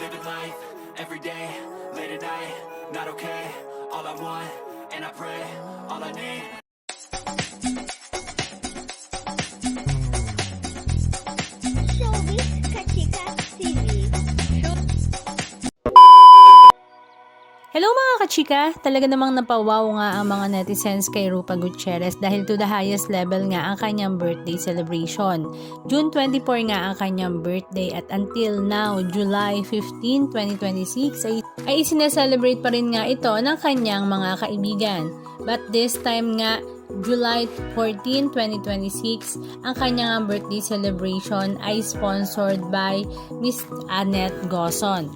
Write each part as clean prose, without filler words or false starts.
living life, everyday, late at night, not okay. All I want, and I pray, all I need. Showbiz Kachika TV. Hello mga kachika! Talaga namang napawaw nga ang mga netizens kay Rupa Gutierrez dahil to the highest level nga ang kanyang birthday celebration. June 24 nga ang kanyang birthday at until now, July 15, 2026 ay sineselebrate pa rin nga ito ng kanyang mga kaibigan. But this time nga, July 14, 2026, ang kanyang birthday celebration ay sponsored by Miss Annette Gozon.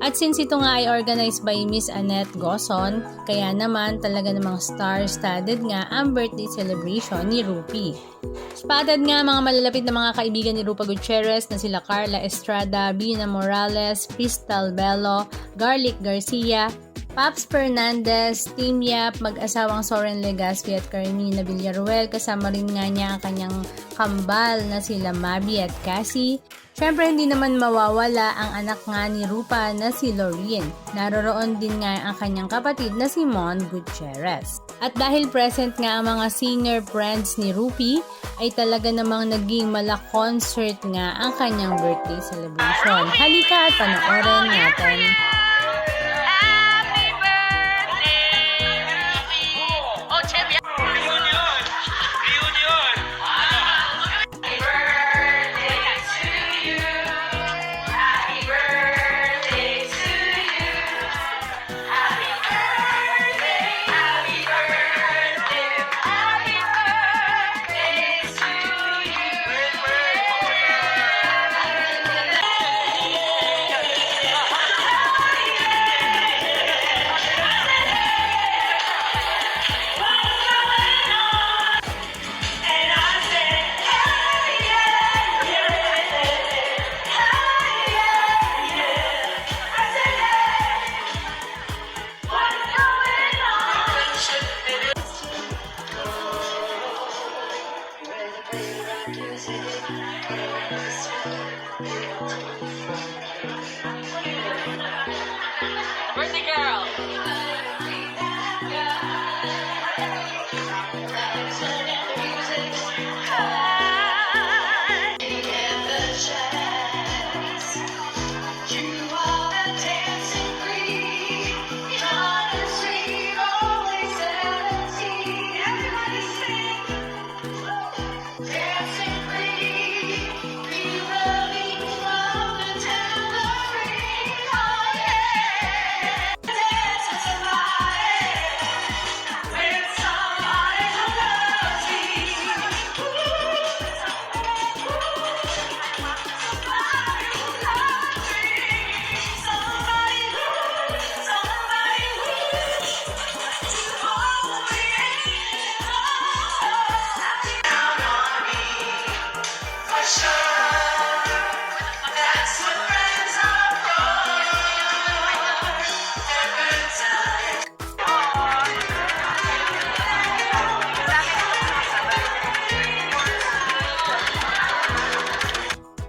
At since ito nga ay organized by Miss Annette Gozon, kaya naman talaga namang star-studded nga ang birthday celebration ni Rupi. Spotted nga mga malalapit na mga kaibigan ni Rupa Gutierrez na sila Carla Estrada, Bina Morales, Crystal Bello, Garlic Garcia, Paps Fernandez, Team Yap, mag-asawang Soren Legaspi at Carmina Villaruel, kasama rin nga niya ang kanyang kambal na sila Mabi at Cassie. Siyempre hindi naman mawawala ang anak nga ni Rupa na si Loreen. Naroroon din nga ang kanyang kapatid na si Mon Gutierrez. At dahil present nga ang mga singer friends ni Rupi, ay talaga namang naging mala-concert nga ang kanyang birthday celebration. Halika at panoorin natin. Birthday girl!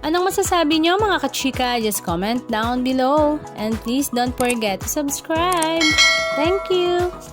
Anong masasabi nyo mga kachika? Just comment down below. And please don't forget to subscribe. Thank you!